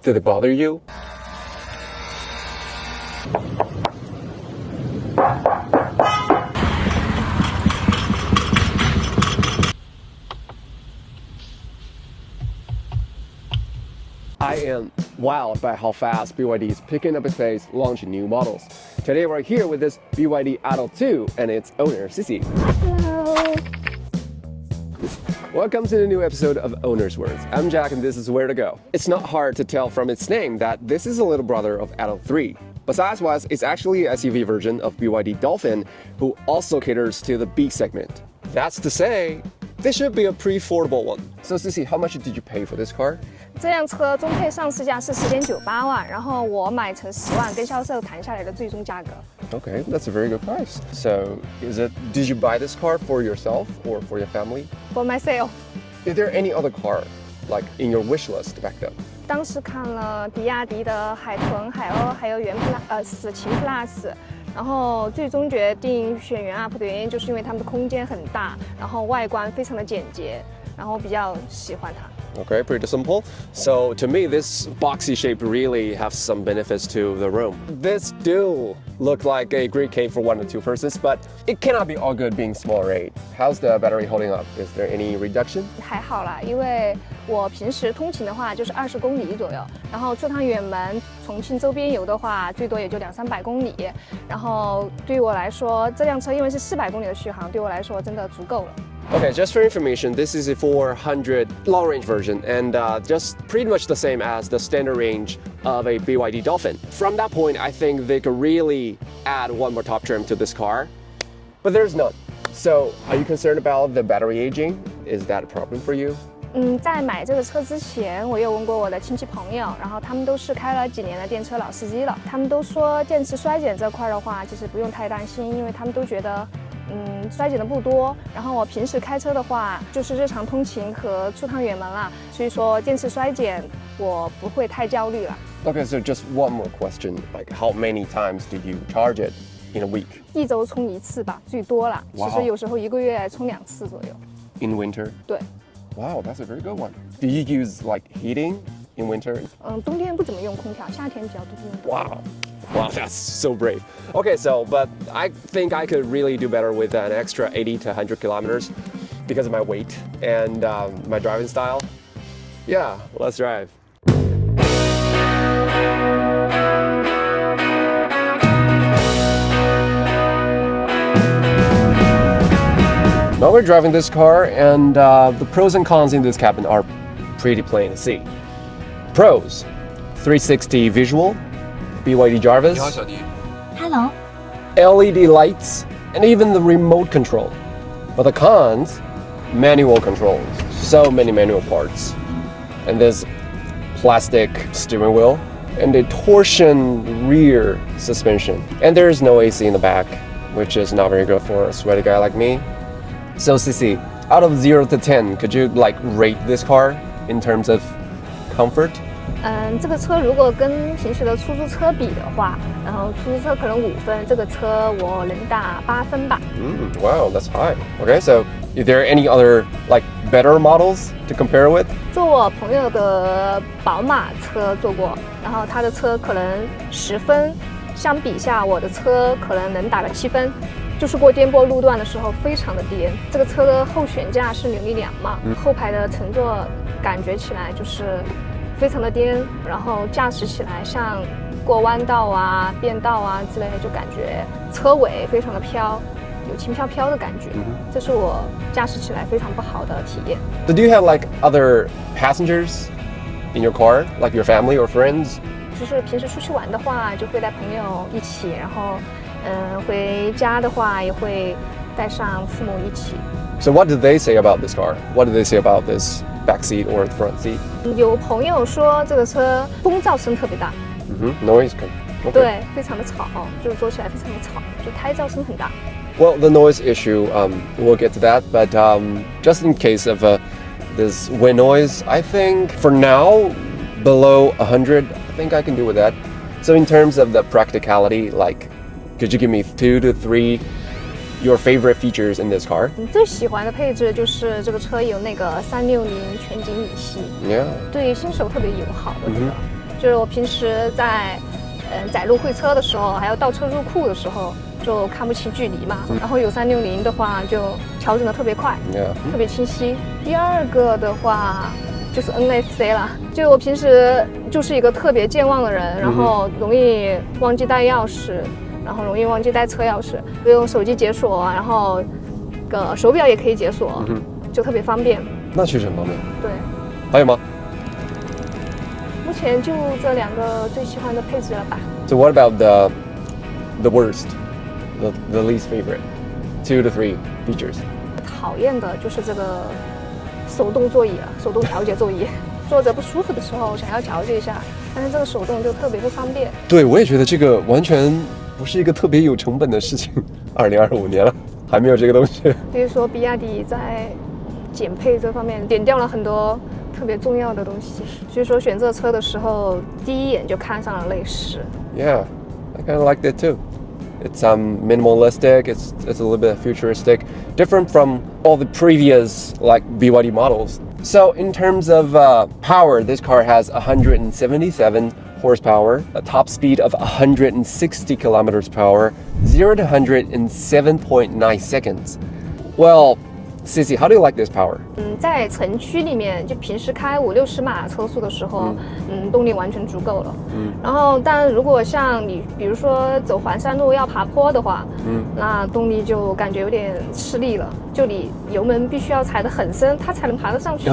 Did it bother you? I am wowed by how fast BYD is picking up its pace, launching new models. Today we're here with this BYD Atto 2 and its owner, Sissy. Hello. Welcome to the new episode of Owner's Words. I'm Jack and this is Where to Go. It's not hard to tell from its name that this is a little brother of Atto 3. But size-wise, it's actually an SUV version of BYD Dolphin, who also caters to the B segment. That's to say, this should be a pretty affordable one. So Sissy, how much did you pay for this car? 这辆车中配上市价是10.98万，然后我买成10万，跟销售谈下来的最终价格。Okay, that's a very good price. So, did you buy this car for yourself or for your family? For myself. Is there any other car, like in your wish list back then? 当时看了比亚迪的海豚、海鸥，还有死禽 Plus， 然后最终决定选元 UP 的原因，就是因为它们的空间很大，然后外观非常的简洁，然后我比较喜欢它。Okay, pretty simple. So to me, this boxy shape really has some benefits to the room. This do look like a great cave for 1 or 2 persons, but it cannot be all good being small, right? How's the battery holding up? Is there any reduction? 还好啦，因为我平时通勤的话就是20公里左右，然后出趟远门，重庆周边游的话，最多也就200-300公里。然后对于我来说，这辆车因为是400公里的续航，对我来说真的足够了。Okay, just for information, this is a 400 long-range version and just pretty much the same as the standard range of a BYD Dolphin. From that point, I think they could really add one more top trim to this car, but there's none. So, are you concerned about the battery aging? Is that a problem for you? 在买这个车之前，我有问过我的亲戚朋友，然后他们都是开了几年的电车老司机了，他们都说电池衰减这块的话，其实不用太担心，因为他们都觉得。衰减的不多，然后我平时开车的话，就是日常通勤和出趟远门啦，所以说电池衰减我不会太焦虑了。Okay, so just one more question, like how many times do you charge it in a week? 1周充1次吧，最多了。其实有时候1个月充2次左右。In winter? 对。Wow, that's a very good one. Do you use like heating in winter? 冬天不怎么用空调，夏天比较多用。Wow, that's so brave. Okay, but I think I could really do better with an extra 80 to 100 kilometers because of my weight and my driving style. Yeah, let's drive. Now we're driving this car, and the pros and cons in this cabin are pretty plain to see. Pros: 360 visual, BYD Jarvis, Hello. LED lights, and even the remote control. But the cons: manual controls, so many manual parts, and this plastic steering wheel, and a torsion rear suspension. And there's no AC in the back, which is not very good for a sweaty guy like me. So Sissy, out of 0 to 10, could you like rate this car in terms of comfort? 这个车如果跟平时的出租车比的话，然后出租车可能5分，这个车我能打8分吧。Wow, that's high. Okay, so is there any other like better models to compare with? 坐我朋友的宝马车坐过，然后他的车可能10分，相比下我的车可能能打个7分。就是过颠簸路段的时候非常的颠，这个车的后悬架是扭力梁嘛，后排的乘坐感觉起来就是非常的颠，然后驾驶起来像过弯道啊、变道啊之类的，就感觉车尾非常的飘，有轻飘飘的感觉，这是我驾驶起来非常不好的体验。So do you have like other passengers in your car, like your family or friends? 就是平时出去玩的话，就会带朋友一起，然后回家的话也会带上父母一起。So what did they say about this car? What did they say about this back seat or front seat? 有朋友说这个车风噪声特别大。Noise. Okay. 对，非常的吵，就是坐起来非常的吵，就胎噪声很大。Well, the noise issue, we'll get to that, but just in case of this wind noise, I think for now, below 100, I think I can do with that. So in terms of the practicality, like, could you give me 2 to 3 your favorite features in this car? 你最喜欢的配置就是这个车有那个360全景影系， Yeah. 对新手特别友好的这个。就是我平时在载入会车的时候，还有倒车入库的时候，就看不清距离嘛。然后有360的话，就调整的特别快，特别清晰。第二个的话就是 NFC 啦，就我平时就是一个特别健忘的人，然后容易忘记带钥匙，然后容易忘记带车钥匙，用手机解锁，然后手表也可以解锁，就特别方便。那确实很方便。对，还有吗？目前就这2个最喜欢的配置了吧。So what about the worst, the least favorite, 2 to 3 features? 讨厌的就是这个手动座椅了，手动调节座椅，坐着不舒服的时候想要调节一下，但是这个手动就特别不方便。对，我也觉得这个完全不是一个特别有成本的事情。2025年了，还没有这个东西。比如说比亚迪在减配这方面点掉了很多特别重要的东西，所以说选这车的时候第一眼就看上了内饰。Yeah, I kind of like that too. It's minimalistic. It's a little bit futuristic, different from all the previous like BYD models. So in terms of power, this car has 177 horsepower, a top speed of 160 kilometers per hour, 0 to 100 in 7.9 seconds. Well, Cici, how do you like this power? 在城区里面，就平时开50-60码车速的时候，动力完全足够了。然后，但如果像你，比如说走环山路要爬坡的话，那动力就感觉有点吃力了。就你油门必须要踩得很深，它才能爬得上去。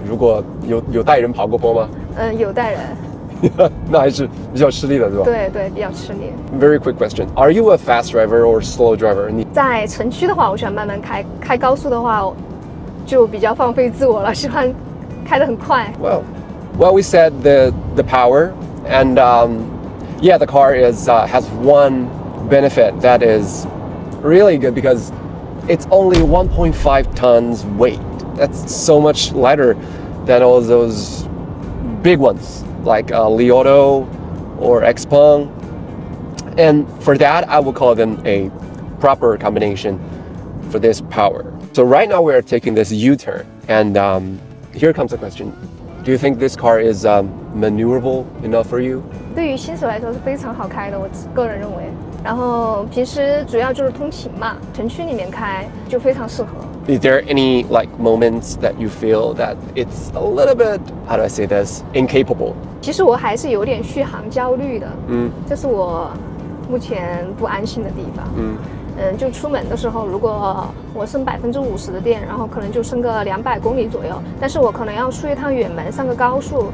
如果有带人爬过坡吗？有带人。那还是比较吃力的，对吧？对对，比较吃力。Very quick question: Are you a fast driver or slow driver? 你在城区的话，我喜欢慢慢开；开高速的话，就比较放飞自我了，喜欢开得很快。Well, we said the power, and yeah, the car has one benefit that is really good because it's only 1.5 tons weight. That's so much lighter than all those big ones like Li Auto or Xpeng. And for that, I would call them a proper combination for this power. So right now we are taking this U-turn, and here comes the question. Do you think this car is maneuverable enough for you? 对于新手来说是非常好开的，我个人认为。然后平时主要就是通勤嘛，城区里面开就非常适合。Is there any like moments that you feel that it's a little bit, how do I say this, incapable? 其实我还是有点续航焦虑的，这是我目前不安心的地方。就出门的时候，如果我剩50%的电，然后可能就剩个200公里左右，但是我可能要出一趟远门，上个高速，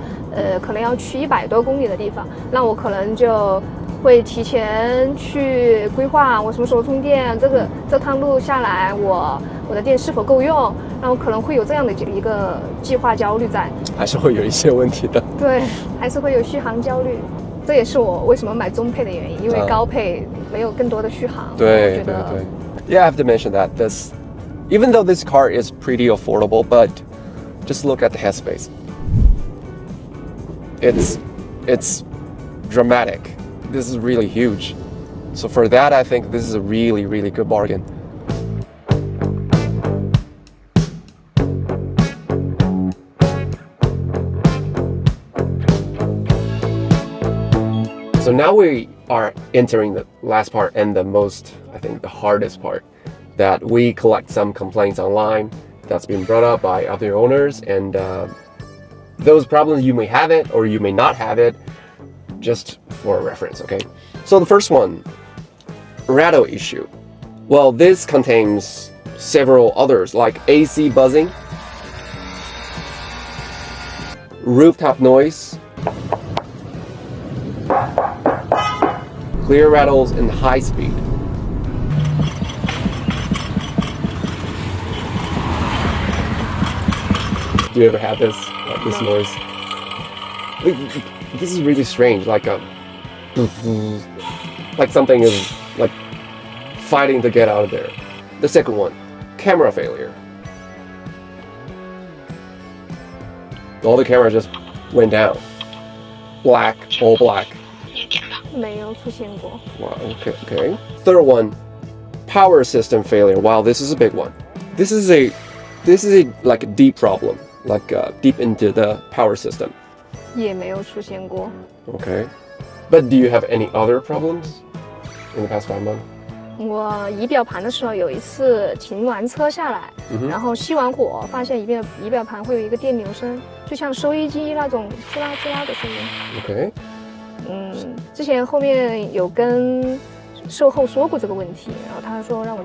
可能要去100多公里的地方，那我可能就会提前去规划我什么时候充电，这趟路下来我的电是否够用，那我可能会有这样的一个计划焦虑在，还是会有一些问题的。对，还是会有续航焦虑。这也是我为什么买中配的原因，因为高配没有更多的续航。对。Yeah, I have to mention that even though this car is pretty affordable, but just look at the headspace. It's dramatic. This is really huge. So for that, I think this is a really, really good bargain. So now we are entering the last part and the most, I think, the hardest part, that we collect some complaints online that's been brought up by other owners, and those problems you may have it or you may not have it, just for reference, okay? So the first one, rattle issue. Well, this contains several others like AC buzzing, rooftop noise, clear rattles and high speed. Do you ever have this noise? This is really strange, like something is like fighting to get out of there. The second one, camera failure. All the cameras just went down. Black, all black. 没有出现过。 Wow, okay. Third one, power system failure. Wow, this is a big one. This is a like a deep problem, like deep into the power system. 也没有出现过。 Okay. But do you have any other problems in the past 5 months? 我仪表盘的时候有一次停完车下来，然后熄完火，发现仪表盘会有一个电流声，就像收音机那种滋啦滋啦的声音。Okay. 之前后面有跟售后说过这个问题，然后他说让我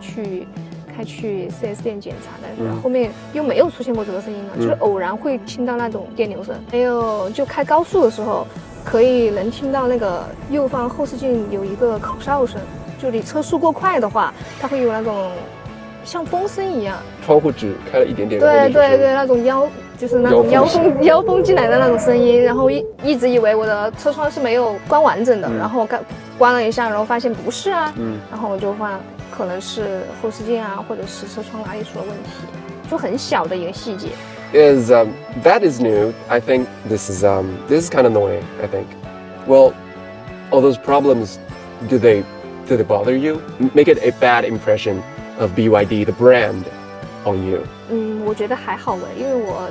开去 4S 店检查，但是后面又没有出现过这个声音了，就是偶然会听到那种电流声。还有就开高速的时候，能听到那个右方后视镜有一个口哨声。就你车速过快的话，它会有那种像风声一样，窗户只开了一点点。对，那种就是那种妖风进来的那种声音，然后一直以为我的车窗是没有关完整的，然后关了一下，然后发现不是啊，然后我就可能是后视镜啊，或者是车窗哪里出了问题，就很小的一个细节。That is new. I think this is kind of annoying. I think. Well, all those problems, do they bother you? Make it a bad impression of BYD, the brand, on you? 我觉得还好诶，因为我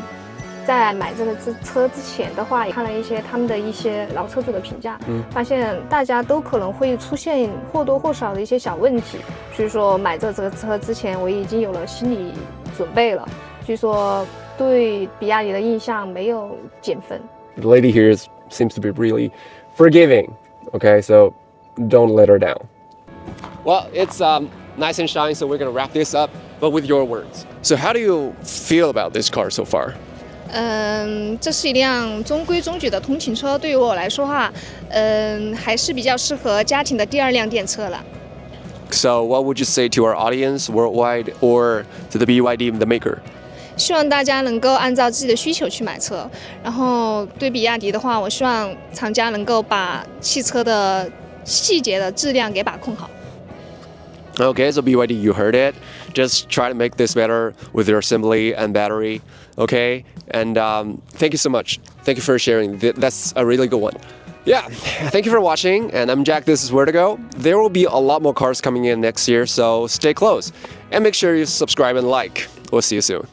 在买这个车之前的话，也看了一些他们的一些老车主的评价，发现大家都可能会出现或多或少的一些小问题，所以说买这个车之前，我已经有了心理准备了，所以说对比亚迪的印象没有减分。The lady here seems to be really forgiving. Okay, so don't let her down. Well, it's nice and shiny, so we're gonna wrap this up, but with your words. So how do you feel about this car so far? 这是一辆中规中矩的通勤车，对于我来说还是比较适合家庭的第2辆电车了。So what would you say to our audience worldwide or to the BYD, the maker? 希望大家能够按照自己的需求去买车，然后对比亚迪的话，我希望厂家能够把汽车的细节的质量给把控好。Okay, so BYD, you heard it. Just try to make this better with your assembly and battery. Okay, and thank you so much. Thank you for sharing. That's a really good one. Yeah, thank you for watching. And I'm Jack. This is Where to Go. There will be a lot more cars coming in next year, so stay close and make sure you subscribe and like. We'll see you soon.